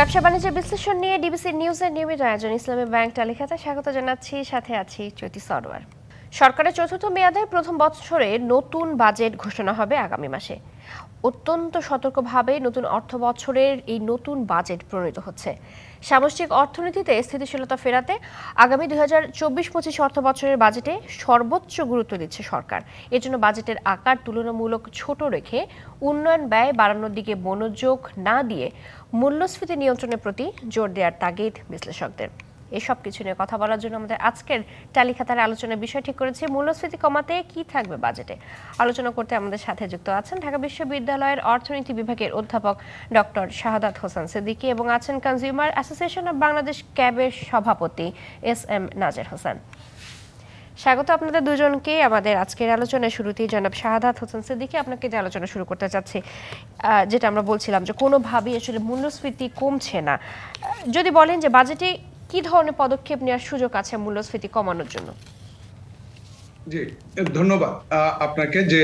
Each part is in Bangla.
ব্যবসা বাণিজ্যের বিশ্লেষণ নিয়ে ডিবিসি নিউজের নিয়মিত আয়োজন ইসলামী ব্যাংক তালিকাতে স্বাগত জানাচ্ছি, সাথে আছি জ্যোতি সরওয়ার। সরকারের চতুর্থ মেয়াদের প্রথম বছরে নতুন বাজেট ঘোষণা হবে আগামী মাসে। অত্যন্ত সতর্কভাবে নতুন অর্থ বছরের এই নতুন বাজেট প্রণীত হচ্ছে। সামষ্টিক অর্থনীতিতে স্থিতিশীলতা ফেরাতে আগামী 2024-25 অর্থ বছরের বাজেটে সর্বোচ্চ গুরুত্ব দিচ্ছে সরকার। এজন্য বাজেটের আকার তুলনামূলক ছোট রেখে উন্নয়ন ব্যয় বাড়ানোর দিকে মনোযোগ না দিয়ে মূল্যস্ফীতি নিয়ন্ত্রণের প্রতি জোর দেওয়ার তাগিদ বিশ্লেষকদের। এসব কিছু নিয়ে কথা বলার জন্য আমাদের আজকের তালিকাতার আলোচনার বিষয় ঠিক করেছি মূল্যস্ফীতি কমাতে কি থাকবে বাজেটে। আলোচনা করতে আমাদের সাথে যুক্ত আছেন ঢাকা বিশ্ববিদ্যালয়ের অর্থনীতি বিভাগের অধ্যাপক ডক্টর শাহাদাত হোসেন সিদ্দিকী এবং আছেন কনজিউমার অ্যাসোসিয়েশন অব বাংলাদেশ ক্যাবের সভাপতি এস.এম. নাজের হোসেন। স্বাগত আপনাদের দুজনকে আমাদের আজকের আলোচনার শুরুতেই জনাব শাহাদাত হোসেন সিদ্দিকী, আপনাকে যে আলোচনা শুরু করতে চাচ্ছি, যেটা আমরা বলছিলাম যে কোনোভাবেই আসলে মূল্যস্ফীতি কমছে না। যদি বলেন যে বাজেটে কি ধরনের পদক্ষেপ নেওয়ার সুযোগ আছে মূল্যস্ফীতি কমানোর জন্য? জি, ধন্যবাদ আপনাকে। যে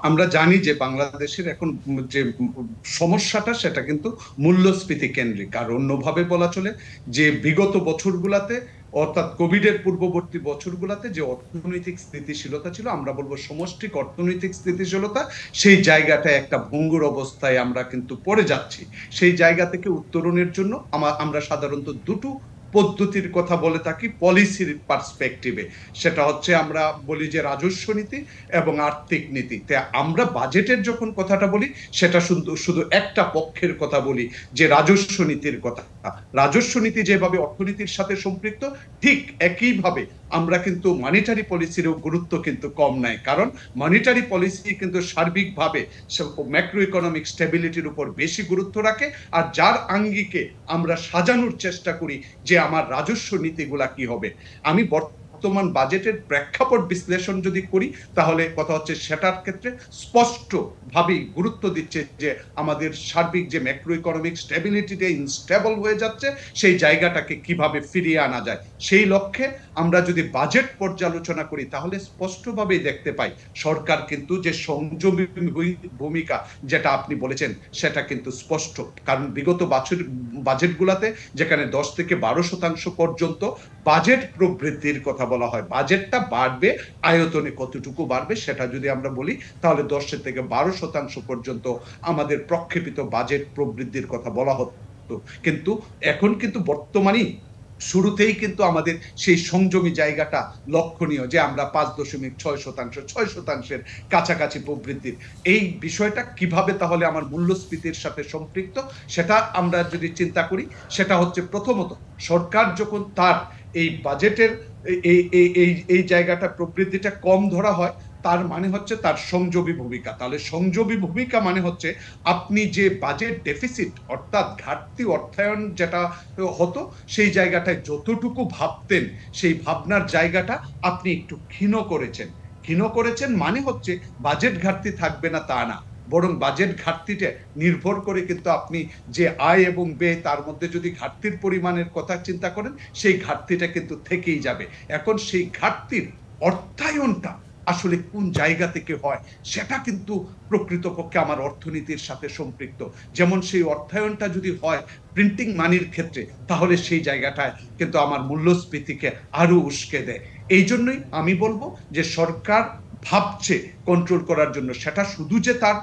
আমরা জানি যে বাংলাদেশের এখন যে সমস্যাটা সেটা কিন্তু মূল্যস্ফীতি কেন্দ্রিক, আর অন্যভাবে বলা চলে যে বিগত বছরগুলাতে অর্থাৎ কোভিডের পূর্ববর্তী বছরগুলোতে যে অর্থনৈতিক স্থিতিশীলতা ছিল, আমরা বলবো সমষ্টিক অর্থনৈতিক স্থিতিশীলতা, সেই জায়গাটায় একটা ভঙ্গুর অবস্থায় আমরা কিন্তু পড়ে যাচ্ছি। সেই জায়গা থেকে উত্তরণের জন্য আমরা সাধারণত দুটো পদ্ধতির কথা বলে থাকি পলিসির পার্সপেক্টিভে। সেটা হচ্ছে আমরা বলি যে রাজস্ব নীতি এবং আর্থিক নীতি। তাই আমরা বাজেটের যখন কথাটা বলি সেটা শুধু একটা পক্ষের কথা বলি, যে রাজস্ব নীতির কথা। রাজস্ব নীতি যেভাবে অর্থনীতির সাথে সম্পৃক্ত, ঠিক একইভাবে আমরা কিন্তু মনিটারি পলিসিরও গুরুত্ব কিন্তু কম নাই। কারণ মনিটারি পলিসি কিন্তু সার্বিকভাবে ম্যাক্রো ইকোনমিক স্টেবিলিটির উপর বেশি গুরুত্ব রাখে, আর যার আঙ্গিকে আমরা সাজানোর চেষ্টা করি যে আমার রাজস্ব নীতিগুলা কি হবে। আমি বর্তমান বাজেটের প্রেক্ষাপট বিশ্লেষণ যদি করি, তাহলে কথা হচ্ছে সেটার ক্ষেত্রে স্পষ্টভাবেই গুরুত্ব দিচ্ছে যে আমাদের সার্বিক যে ম্যাক্রো ইকোনমিক স্টেবিলিটিতে ইনস্টেবল হয়ে যাচ্ছে, সেই জায়গাটাকে কিভাবে ফিরিয়ে আনা যায়। সেই লক্ষ্যে আমরা যদি বাজেট পর্যালোচনা করি, তাহলে স্পষ্টভাবেই দেখতে পাই সরকার কিন্তু যে সংযমী ভূমিকা যেটা আপনি বলেছেন সেটা কিন্তু স্পষ্ট। কারণ বিগত বাজেটগুলোতে যেখানে 10 থেকে 12% পর্যন্ত বাজেট প্রবৃদ্ধির কথা বলা হয়, বাজেটটা বাড়বে, আয়তনে কতটুকু বাড়বে সেটা যদি আমরা বলি, তাহলে 10 থেকে 12% পর্যন্ত আমাদের প্রক্ষেপিত বাজেট প্রবৃদ্ধির কথা বলা হতো। কিন্তু এখন কিন্তু বর্তমানেই শুরুতেই কিন্তু আমাদের সেই সংযমী জায়গাটা লক্ষণীয়, যে আমরা 5.6%, 6%-এর কাছাকাছি প্রবৃদ্ধির এই বিষয়টা কিভাবে তাহলে আমার মূল্যস্ফীতির সাথে সম্পৃক্ত, সেটা আমরা যদি চিন্তা করি, সেটা হচ্ছে প্রথমত সরকার যখন তার এই বাজেটের এই জায়গাটা প্রবৃদ্ধিটা কম ধরা হয়, তার মানে হচ্ছে তার সংযমী ভূমিকা। তাহলে সংযমী ভূমিকা মানে হচ্ছে আপনি যে বাজেট ডেফিসিট অর্থাৎ ঘাটতি অর্থায়ন যেটা হতো, সেই জায়গাটায় যতটুকু ভাবতেন সেই ভাবনার জায়গাটা আপনি একটু ক্ষীণ করেছেন। মানে হচ্ছে বাজেট ঘাটতি থাকবে না তা না, বরং বাজেট ঘাটতিটা নির্ভর করে কিন্তু আপনি যে আয় এবং ব্যয়, তার মধ্যে যদি ঘাটতির পরিমাণের কথা চিন্তা করেন, সেই ঘাটতিটা কিন্তু থেকেই যাবে। এখন সেই ঘাটতির অর্থায়নটা আসলে কোন জায়গা থেকে হয়, সেটা কিন্তু প্রকৃতপক্ষে আমার অর্থনীতির সাথে সম্পৃক্ত। যেমন সেই অর্থায়নটা যদি হয় প্রিন্টিং মানির ক্ষেত্রে, তাহলে সেই জায়গাটায় কিন্তু আমার মূল্যস্ফীতিকে আরো উস্কে দেয়। এই জন্যই আমি বলবো যে সরকার ভাবছে কন্ট্রোল করার জন্য, সেটা শুধু যে তার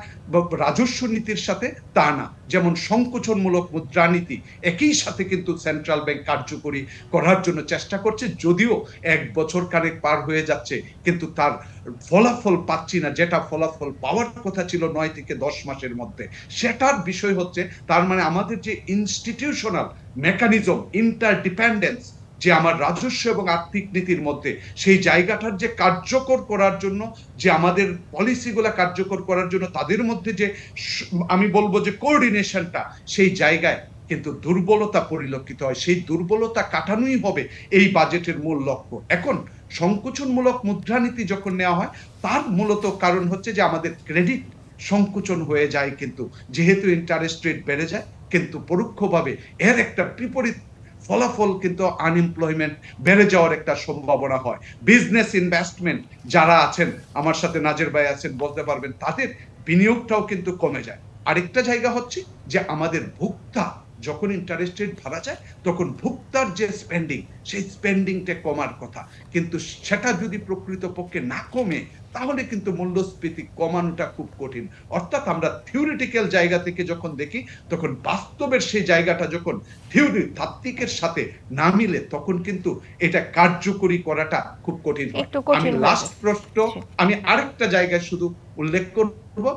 রাজস্ব নীতির সাথে তা না। যেমন সংকোচনমূলক মুদ্রানীতি একই সাথে কিন্তু সেন্ট্রাল ব্যাংক কার্যকরী করার জন্য চেষ্টা করছে, যদিও 1 বছর কানেক পার হয়ে যাচ্ছে কিন্তু তার ফলাফল পাচ্ছি না, যেটা ফলাফল পাওয়ার কথা ছিল 9 থেকে 10 মাসের মধ্যে। সেটার বিষয় হচ্ছে, তার মানে আমাদের যে ইনস্টিটিউশনাল মেকানিজম, ইন্টারডিপেন্ডেন্স, যে আমার রাজস্ব এবং আর্থিক নীতির মধ্যে, সেই জায়গাটার যে কার্যকর করার জন্য, যে আমাদের পলিসিগুলো কার্যকর করার জন্য তাদের মধ্যে যে আমি বলবো যে কোঅর্ডিনেশনটা, সেই জায়গায় কিন্তু দুর্বলতা পরিলক্ষিত হয়। সেই দুর্বলতা কাটানোই হবে এই বাজেটের মূল লক্ষ্য। এখন সংকোচনমূলক মুদ্রানীতি যখন নেওয়া হয়, তার মূলত কারণ হচ্ছে যে আমাদের ক্রেডিট সংকোচন হয়ে যায়, কিন্তু যেহেতু ইন্টারেস্ট রেট বেড়ে যায়, কিন্তু পরোক্ষভাবে এর একটা বিপরীত ফলাফল কিন্তু আনএমপ্লয়মেন্ট বেড়ে যাওয়ার একটা সম্ভাবনা হয়। বিজনেস ইনভেস্টমেন্ট যারা আছেন, আমার সাথে নাজের ভাই আছেন, বলতে পারবেন, তাদের বিনিয়োগটাও কিন্তু কমে যায়। আরেকটা জায়গা হচ্ছে যে আমাদের ভোক্তা যখন ইন্টারেস্ট রেট বাড়া যায় তখন ভোক্তার যে স্পেন্ডিং, সেই স্পেন্ডিংটা কমার কথা, কিন্তু সেটা যদি প্রকৃতপক্ষে না কমে তাহলে কিন্তু মূল্যস্ফীতি কমানোটা খুব কঠিন। অর্থাৎ আমরা থিওরিটিক্যাল জায়গা থেকে যখন দেখি, তখন বাস্তবের সেই জায়গাটা যখন থিওরি তাত্ত্বিকের সাথে না মিলে, তখন কিন্তু এটা কার্যকরী করাটা খুব কঠিন হয়। আমি লাস্ট প্রশ্ন, আমি আরেকটা জায়গায় শুধু উল্লেখ করব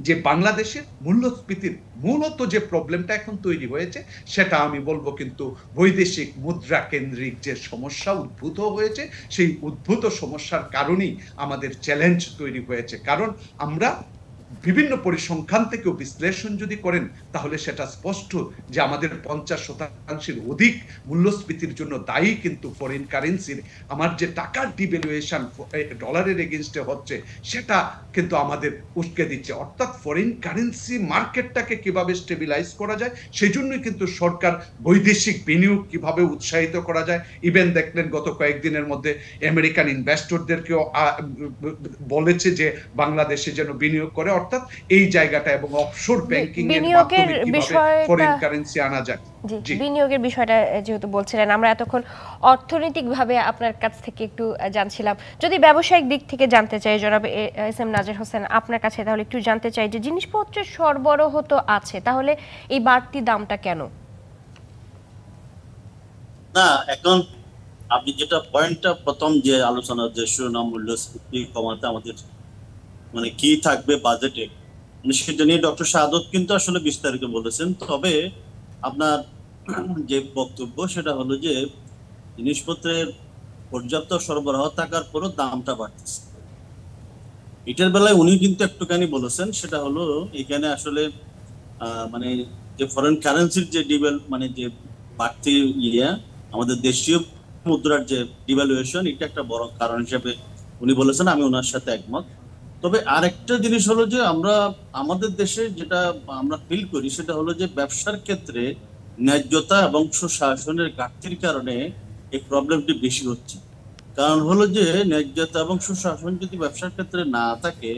যে বাংলাদেশের মূল্যস্ফীতির মূলত যে প্রবলেমটা এখন তৈরি হয়েছে, সেটা আমি বলবো কিন্তু বৈদেশিক মুদ্রা কেন্দ্রিক যে সমস্যা উদ্ভূত হয়েছে, সেই উদ্ভূত সমস্যার কারণেই আমাদের চ্যালেঞ্জ তৈরি হয়েছে। কারণ আমরা বিভিন্ন পরিসংখ্যান থেকেও বিশ্লেষণ যদি করেন, তাহলে সেটা স্পষ্ট যে আমাদের 50% অধিক মূল্যস্ফীতির জন্য দায়ী কিন্তু ফরেন কারেন্সির, আমার যে টাকার ডিভ্যালুয়েশন ডলারের এগেইনস্টে হচ্ছে, সেটা কিন্তু আমাদের উস্কে দিচ্ছে। অর্থাৎ ফরেন কারেন্সি মার্কেটটাকে কিভাবে স্টেবিলাইজ করা যায়, সেই জন্যই কিন্তু সরকার বৈদেশিক বিনিয়োগ কিভাবে উৎসাহিত করা যায়। ইভেন দেখলেন গত কয়েকদিনের মধ্যে আমেরিকান ইনভেস্টরদেরকেও বলেছে যে বাংলাদেশে যেন বিনিয়োগ করে, অর্থাৎ এই জায়গাটা এবং অফশোর ব্যাংকিং এর মাধ্যমে কিভাবে ফরেন কারেন্সি আনা যায়। জি, বিনিয়োগের বিষয়টা যেহেতু বলছিলেন, আমরা এতক্ষণ অর্থনৈতিকভাবে আপনার কাছ থেকে একটু জানছিলাম। যদি ব্যবসায়িক দিক থেকে জানতে চাই জনাব এস এম নাজের হোসেন আপনার কাছে, তাহলে একটু জানতে চাই যে জিনিসপত্রের সরবরাহ তো আছে, তাহলে এই বাড়তি দামটা কেন? না, এখন আপনি যেটা পয়েন্টটা প্রথম যে আলোচনা, যে শিরোনাম মূল্যস্ফীতি কমাতে আমাদের মানে কি থাকবে বাজেটে, সেটা নিয়ে ডক্টর শাহাদত কিন্তু আসলে বিস্তারিত বলেছেন। তবে আপনার যে বক্তব্য সেটা হলো যে জিনিসপত্রের পর্যাপ্ত সরবরাহ থাকার পরও দামটা বাড়তেছে। এটার বেলায় উনি কিন্তু একটুখানি বলেছেন, সেটা হলো এখানে আসলে মানে যে ফরেন কারেন্সির যে মানে যে বাড়তি আমাদের দেশীয় মুদ্রার যে ডিভ্যালুয়েশন, এটা একটা বড় কারণ হিসেবে উনি বলেছেন, আমি ওনার সাথে একমত। তবে আরেকটা জিনিস হলো যে আমরা আমাদের দেশে যেটা আমরা ফিল করি, সেটা হলো যে ব্যবসার ক্ষেত্রে ন্যায্যতা এবং সুশাসনের ঘাটতির কারণে এই প্রবলেমটি বেশি হচ্ছে। কারণ হলো যে ন্যায্যতা এবং সুশাসন যদি ব্যবসার ক্ষেত্রে না থাকে,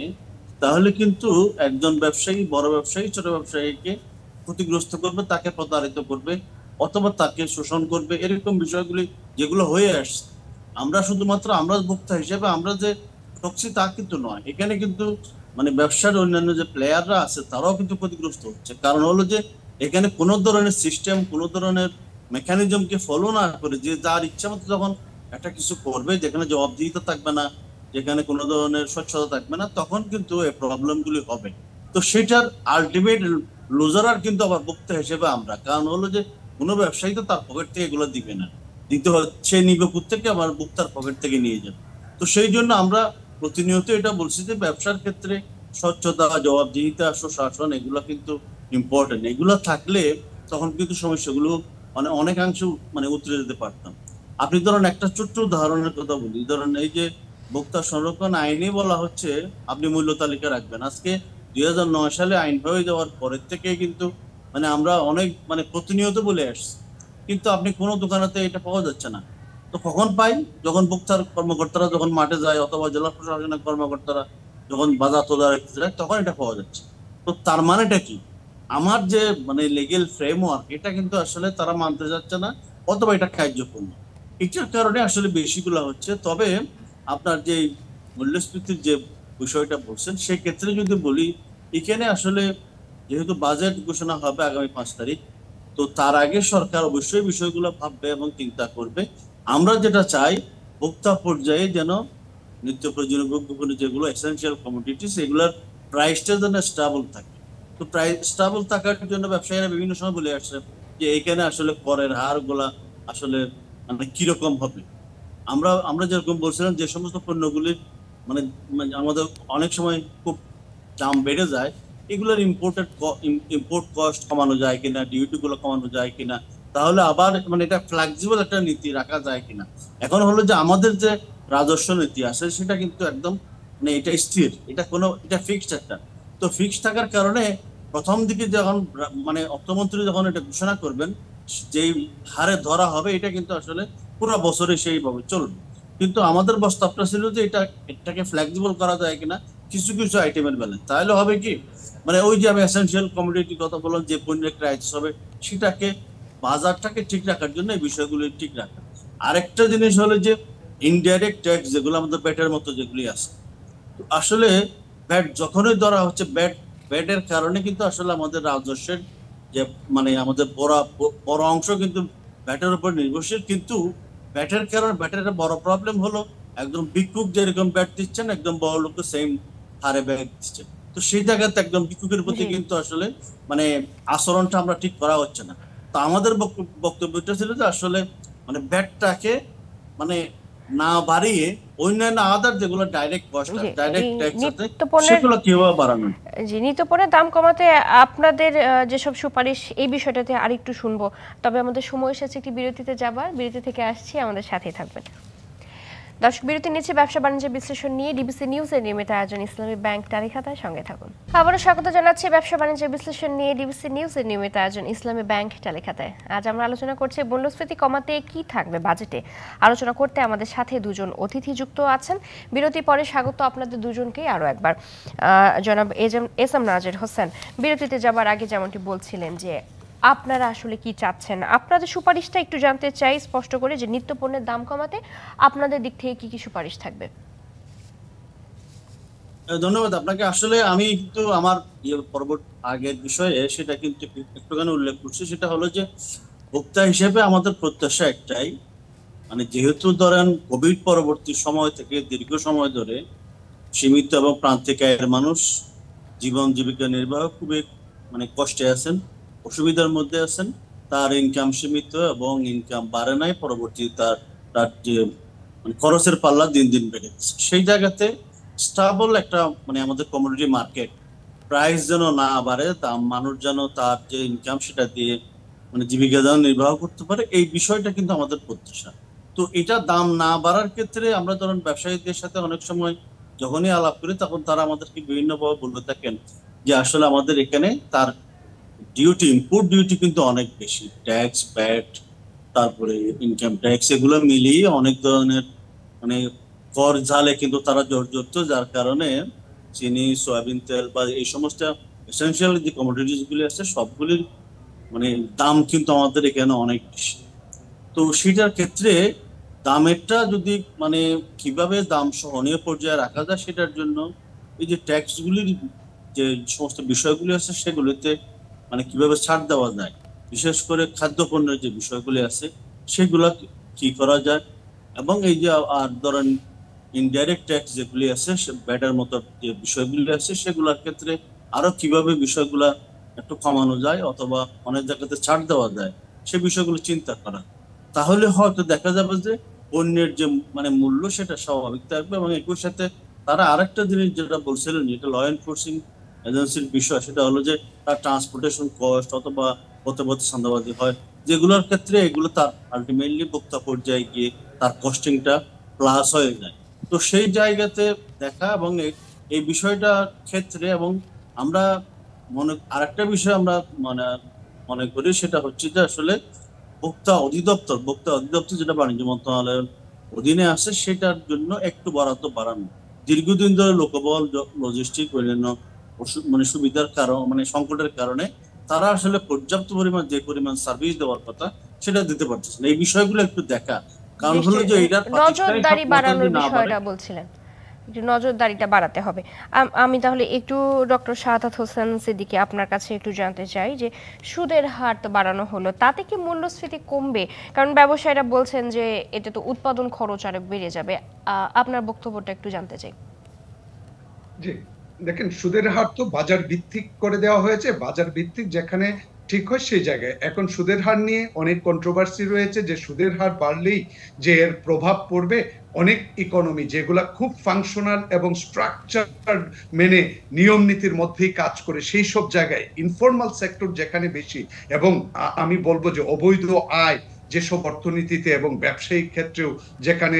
তাহলে কিন্তু একজন ব্যবসায়ী, বড় ব্যবসায়ী ছোট ব্যবসায়ীকে ক্ষতিগ্রস্ত করবে, তাকে প্রতারিত করবে অথবা তাকে শোষণ করবে। এরকম বিষয়গুলি যেগুলো হয়ে আসছে, আমরা শুধুমাত্র আমরা ভোক্তা হিসেবে আমরা যে ঠকছি তা কিন্তু নয়, এখানে কিন্তু মানে ব্যবসার অন্যান্য যে প্লেয়াররা আছে তারাও কিন্তু ক্ষতিগ্রস্ত হচ্ছে। কারণ হলো যে এখানে কোনো ধরনের সিস্টেম, কোনো ধরনের মেকানিজমকে ফলো না করে যে যার ইচ্ছা মতো যখন একটা কিছু করবে, যেখানে জবাবদিহিতা থাকবে না, যেখানে কোনো ধরনের স্বচ্ছতা থাকবে না, তখন কিন্তু এই প্রবলেমগুলি হবে। তো সেটার আলটিমেট লুজার কিন্তু আবার ভোক্তা হিসেবে আমরা। কারণ হলো যে কোনো ব্যবসায়ী তো তার পকেট থেকে এগুলো দিবে না, দিতে হচ্ছে নিবে থেকে আবার ভোক্তার পকেট থেকে নিয়ে যাবে। তো সেই জন্য আমরা প্রতিনিয়ত এটা বলছি যে ব্যবসার ক্ষেত্রে স্বচ্ছতা, জবাবদিহিতা, সুশাসন এগুলো কিন্তু ইম্পর্টেন্ট। এগুলো থাকলে তখন কিন্তু সমস্যাগুলো মানে অনেকাংশ মানে উতরে যেতে পারতাম। আপনি ধরেন একটা ছোট্ট উদাহরণের কথা বলি, ধরেন এই যে ভোক্তা সংরক্ষণ আইনে বলা হচ্ছে আপনি মূল্য তালিকা রাখবেন। আজকে 2009 সালে আইন হয়ে যাওয়ার পরের থেকে কিন্তু মানে আমরা অনেক মানে প্রতিনিয়ত বলে আসছি, কিন্তু আপনি কোনো দোকানেতে এটা পাওয়া যাচ্ছে না। তো কখন পাই? যখন ভোক্তার কর্মকর্তারা যখন মাঠে যায় অথবা জেলা প্রশাসনের কর্মকর্তারা যখন বাজার তদারকি রাখতে যায়, তখন এটা পাওয়া যাচ্ছে। তো তার মানেটা কি? আমার যে মানে লিগ্যাল ফ্রেমওয়ার্ক, এটা কিন্তু আসলে তারা মানতে যাচ্ছে না অথবা এটা কার্যকর না। এটার কারণে আসলে বেশিগুলো হচ্ছে। তবে আপনার যে মূল্যস্ফীতির যে বিষয়টা বলছেন, সেক্ষেত্রে যদি বলি, এখানে আসলে যেহেতু বাজেট ঘোষণা হবে আগামী 5 তারিখ, তো তার আগে সরকার অবশ্যই বিষয়গুলো ভাববে এবং চিন্তা করবে। আমরা যেটা চাই, ভোক্তা পর্যায়ে যেন নিত্য প্রয়োজনীয় যেগুলো এসেনশিয়াল কমোডিটিস, এগুলোর প্রাইসটা যেন স্টেবল থাকে। তো প্রাইস স্টেবল থাকার জন্য ব্যবসায়ীরা বিভিন্ন সময় বলে আসছে যে এখানে আসলে করের হার গুলা আসলে মানে কিরকম হবে। আমরা যেরকম বলছিলাম, যে সমস্ত পণ্যগুলির মানে আমাদের অনেক সময় খুব দাম বেড়ে যায়, এগুলোর ইম্পোর্ট কস্ট কমানো যায় কিনা, ডিউটি গুলো কমানো যায় কিনা, তাহলে আবার মানে এটা ফ্লেক্সিবল একটা নীতি রাখা যায় কিনা। এখন হলো যে আমাদের যে রাজস্ব নীতি আছে, সেটা কিন্তু একদম মানে এটা স্থির, এটা ফিক্সড একটা। তো ফিক্সড থাকার কারণে প্রথম দিকে যখন মানে অর্থমন্ত্রী যখন এটা ঘোষণা করবেন, যেই হারে ধরা হবে, এটা কিন্তু আসলে পুরো বছরে সেইভাবে চলবে। কিন্তু আমাদের প্রস্তাবটা ছিল যে এটাকে ফ্লেক্সিবল করা যায় কিনা, কিছু কিছু আইটেমের ব্যালেন্স, তাহলে হবে কি মানে ওই যে আমি এসেনশিয়াল কমোডিটির কথা বললাম, যে পণ্যের ক্রাইসিস হবে সেটাকে বাজারটাকে ঠিক রাখার জন্য এই বিষয়গুলো ঠিক রাখা। আরেকটা জিনিস হলো যে ইনডাইরেক্ট ট্যাক্স যেগুলো আমাদের ব্যাটের মতো যেগুলি আছে, আসলে ব্যাট যখনই ধরা হচ্ছে, ব্যাটের কারণে কিন্তু আসলে আমাদের রাজস্বের যে মানে আমাদের বড় অংশ কিন্তু ব্যাটের উপর নির্ভরশীল। কিন্তু ব্যাটের কারণে ব্যাটের একটা বড় প্রবলেম হলো একদম ভিক্ষুক যেরকম ব্যাট দিচ্ছেন একদম বড় লোক সেম হারে ব্যাট দিচ্ছেন। তো সেই জায়গাতে একদম ভিক্ষুকের প্রতি কিন্তু আসলে মানে আচরণটা আমরা ঠিক করা হচ্ছে না। তো আমাদের বক্তব্যটা ছিল যে আসলে মানে ব্যাটটাকে মানে না বাড়িয়ে অন্যান্য আদার যেগুলো ডাইরেক্ট কস্ট ডাইরেক্ট ট্যাক্স আছে সেগুলো কিভাবে বাড়ানো। জি, নিত্যপণ্যের দাম কমাতে আপনাদের যেসব সুপারিশ এই বিষয়টাতে আরেকটু শুনবো, তবে আমাদের সময় এসেছে একটি বিরতিতে যাবার। বিরতি থেকে আসছি, আমাদের সাথেই থাকবেন। দর্শক, বিরতি নিচ্ছে ব্যবসা বাণিজ্য বিশ্লেষণ নিয়ে ডিবিসি নিউজের নিয়মিত আয়োজন ইসলামী ব্যাংক টালিখাতায়, সঙ্গে থাকুন। আবারও স্বাগত জানাচ্ছি ব্যবসা বাণিজ্য বিশ্লেষণ নিয়ে ডিবিসি নিউজের নিয়মিত আয়োজন ইসলামী ব্যাংক টালিখাতায়। আজ আমরা আলোচনা করছি মূল্যস্ফীতি কমাতে কি থাকবে বাজেটে। আলোচনা করতে আমাদের সাথে দুজন অতিথি যুক্ত আছেন। বিরতি পরে স্বাগত আপনাদের দুজনকেই আরও একবার। জনাব এস এম নাজির হোসেন, বিরতিতে যাবার আগে যেমনটি বলছিলেন যে আপনারা আসলে কি চাচ্ছেন, আপনাদের সুপারিশটা একটু জানতে চাই স্পষ্ট করে, যে নিত্যপণ্যের দাম কমাতে আপনাদের দিক থেকে কি কি সুপারিশ থাকবে। ধন্যবাদ আপনাকে। আসলে আমি কিন্তু আমার পরবর্তী আগের বিষয়ে সেটা কিন্তু একটুখানি উল্লেখ করছি, সেটা হলো যে ভোক্তা হিসেবে আমাদের প্রত্যাশা একটাই, মানে যেহেতু ধরেন কোভিড পরবর্তী সময় থেকে দীর্ঘ সময় ধরে সীমিত এবং প্রান্তিক আয়ের মানুষ জীবন জীবিকা নির্বাহ খুবই মানে কষ্টে আছেন, অসুবিধার মধ্যে আছেন। তার ইনকাম সীমিত এবং ইনকাম বাড়ে নাই, পরবর্তী তার তার যে মানে খরচের পাল্লা দিন দিন বেড়ে গেছে। সেই জায়গাতে স্টেবল একটা মানে আমাদের কমোডিটি মার্কেট, প্রাইস যেন না বাড়ে, দাম মানুষ যেন তার যে ইনকাম সেটা দিয়ে মানে জীবিকা যেন নির্বাহ করতে পারে, এই বিষয়টা কিন্তু আমাদের প্রত্যাশা। তো এটা দাম না বাড়ার ক্ষেত্রে আমরা ধরেন ব্যবসায়ীদের সাথে অনেক সময় যখনই আলাপ করি তখন তারা আমাদেরকে বিভিন্নভাবে বলতে থাকেন যে আসলে আমাদের এখানে তার ডিউটি, ইনপুট ডিউটি কিন্তু অনেক বেশি, ট্যাক্স, ভ্যাট, তারপরে ইনকাম ট্যাক্স, এগুলো মিলিয়ে অনেক ধরনের মানে কর ঝালে কিন্তু তারা জর্জরিত, যার কারণে চিনি, সয়াবিন তেল বা এই সমস্ত এসেনশিয়াল যে কমোডিটিস গুলি আছে সবগুলির মানে দাম কিন্তু আমাদের এখানে অনেক বেশি। তো সেটার ক্ষেত্রে দামেরটা যদি মানে কিভাবে দাম সহনীয় পর্যায়ে রাখা যায় সেটার জন্য এই যে ট্যাক্স গুলির যে সমস্ত বিষয়গুলি আছে সেগুলিতে মানে কিভাবে ছাড় দেওয়া যায়, বিশেষ করে খাদ্যপণ্যের যে বিষয়গুলি আছে সেগুলা কি করা যায়, এবং এই যে আর ধরেন ইনডাইরেক্ট ট্যাক্স যেগুলি আছে ব্যাটার মতো যে বিষয়গুলি আছে সেগুলোর ক্ষেত্রে আরো কিভাবে বিষয়গুলা একটু কমানো যায় অথবা অনেক জায়গাতে ছাড় দেওয়া যায় সে বিষয়গুলো চিন্তা করা। তাহলে হয়তো দেখা যাবে যে পণ্যের যে মানে মূল্য সেটা স্বাভাবিক থাকবে। এবং একই সাথে তারা আরেকটা জিনিস যেটা বলছিলেন, যেটা ল এনফোর্সিং এজেন্সির বিষয়, সেটা হলো যে তার ট্রান্সপোর্টেশন কস্ট অথবা পথে পথে চাঁদাবাজি হয় যেগুলোর ক্ষেত্রে এগুলো তার আলটিমেটলি ভোক্তা পর্যায়ে গিয়ে তার কস্টিংটা প্লাস হয়ে যায়। তো সেই জায়গাতে দেখা এবং এই বিষয়টার ক্ষেত্রে এবং আমরা আরেকটা বিষয় আমরা মনে করি সেটা হচ্ছে যে আসলে ভোক্তা অধিদপ্তর যেটা বাণিজ্য মন্ত্রণালয়ের অধীনে আছে সেটার জন্য একটু বরাদ্দ বাড়ানো। দীর্ঘদিন ধরে লোকবল, লজিস্টিক, অন্যান্য মানে সুবিধার কারণ মানে সংকটের কারণে তারা আসলে পর্যাপ্ত পরিমাণ যে পরিমাণ সার্ভিস দেওয়ার কথা সেটা দিতে পারতেছে না। এই বিষয়গুলো একটু দেখা, কারণ হলো যে এইটার নজরদারি বাড়ানোর বিষয়টা বলছিলেন, একটু নজরদারিটা বাড়াতে হবে। আমি তাহলে একটু ডক্টর শাহাদাত হোসেন সিদ্দিকী আপনার কাছে একটু জানতে চাই যে সুদের হার তো বাড়ানো হলো, তাতে কি মূল্যস্ফীতি কমবে? কারণ ব্যবসায়ীরা বলছেন যে এতে তো উৎপাদন খরচ আরো বেড়ে যাবে। আপনার বক্তব্যটা একটু জানতে চাই। জি, দেখেন, সুদের হার তো বাজার ভিত্তিক করে দেওয়া হয়েছে, বাজার ভিত্তিক যেখানে ঠিক হয় সেই জায়গায়। এখন সুদের হার নিয়ে অনেক কন্ট্রোভার্সি রয়েছে যে সুদের হার বাড়লেই যে এর প্রভাব পড়বে অনেক ইকোনমি যেগুলা খুব ফাংশনাল এবং স্ট্রাকচার মেনে নিয়ম নীতির মধ্যেই কাজ করে সেই সব জায়গায় ইনফর্মাল সেক্টর যেখানে বেশি, এবং আমি বলবো যে অবৈধ আয় যেসব অর্থনীতিতে এবং ব্যবসায়িক ক্ষেত্রেও যেখানে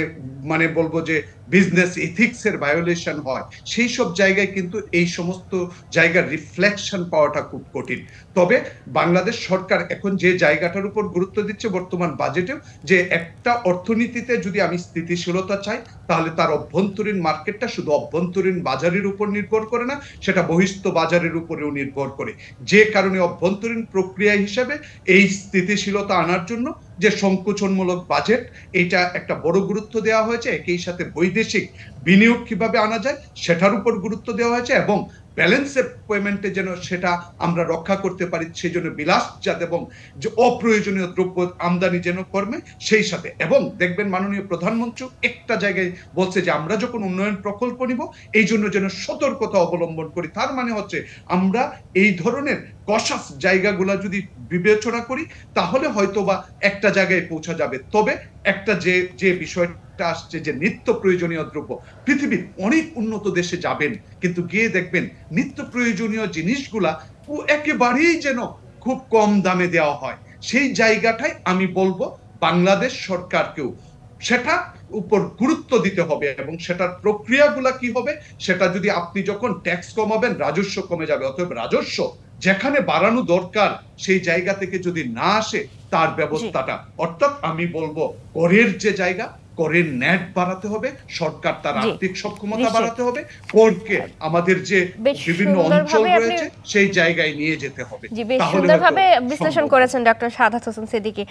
মানে বলবো যে বিজনেস ইথিক্স এর ভায়োলেশন হয় সেই সব জায়গায় কিন্তু এই সমস্ত জায়গার রিফ্লেকশন পাওয়াটা খুব কঠিন। তবে বাংলাদেশ সরকার এখন যে জায়গাটার উপর গুরুত্ব দিচ্ছে বর্তমান বাজেটেও, যে একটা অর্থনীতিতে যদি আমি স্থিতিশীলতা চাই তাহলে তার অভ্যন্তরীণ মার্কেটটা শুধু অভ্যন্তরীণ বাজারের উপর নির্ভর করে না, সেটা বহিস্থ বাজারের উপরেও নির্ভর করে। যে কারণে অভ্যন্তরীণ প্রক্রিয়া হিসেবে এই স্থিতিশীলতা আনার জন্য যে সংকোচনমূলক বাজেট, এটা একটা বড় গুরুত্ব দেওয়া হয়েছে। একই সাথে বৈদেশিক বিনিয়োগ কিভাবে আনা যায় সেটার উপর গুরুত্ব দেওয়া হয়েছে, এবং ব্যালেন্স পেমেন্টে যেন সেটা আমরা রক্ষা করতে পারি, সেই জন্য বিলাসজাত এবং যে অপ্রয়োজনীয় দ্রব্য আমদানি যেন কমে সেই সাথে। এবং দেখবেন মাননীয় প্রধানমন্ত্রী একটা জায়গায় বলছে যে আমরা যখন উন্নয়ন প্রকল্প নিব এই জন্য যেন সতর্কতা অবলম্বন করি। তার মানে হচ্ছে আমরা এই ধরনের কশাস জায়গাগুলা যদি বিবেচনা করি তাহলে হয়তোবা একটা জায়গায় পৌঁছা যাবে। তবে একটা যে বিষয়টা আসছে যে নিত্য প্রয়োজনীয় দ্রব্য, পৃথিবীর অনেক উন্নত দেশে যাবেন কিন্তু গিয়ে দেখবেন নিত্য প্রয়োজনীয় জিনিসগুলা একেবারেই যেন খুব কম দামে দেওয়া হয়। সেই জায়গাটাই আমি বলবো বাংলাদেশ সরকারকেও সেটা উপর গুরুত্ব দিতে হবে, এবং সেটার প্রক্রিয়াগুলা কি হবে সেটা যদি আপনি যখন ট্যাক্স কমাবেন রাজস্ব কমে যাবে। অতএব রাজস্ব যেখানে বাড়ানো দরকার সেই জায়গা থেকে যদি না আসে তার ব্যবস্থাটা, অর্থাৎ আমি বলবো করের যে জায়গা, করের নেট বাড়াতে হবে, সরকার তার আর্থিক সক্ষমতা বাড়াতে হবে, করকে আমাদের যে বিভিন্ন অঞ্চল রয়েছে সেই জায়গায় নিয়ে যেতে হবে। সুন্দরভাবে বিশ্লেষণ করেছেন ডক্টর সাদাত হোসেন সিদ্দিকী।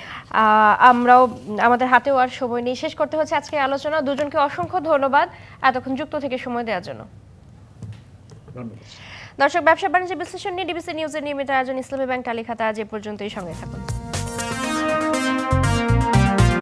আমরাও আমাদের হাতেও আর সময় নেই, শেষ করতে হচ্ছে আজকে আলোচনা। দুজনকে অসংখ্য ধন্যবাদ এতক্ষণ যুক্ত থেকে সময় দেওয়ার জন্য। ধন্যবাদ। দর্শক, ব্যবসা বাণিজ্য বিশ্লেষণ নিয়ে ডিবিসি নিউজের নিয়মিত আয়োজন ইসলামী ব্যাংক টালিখাতা আজ এ পর্যন্তই। সঙ্গে থাকুন।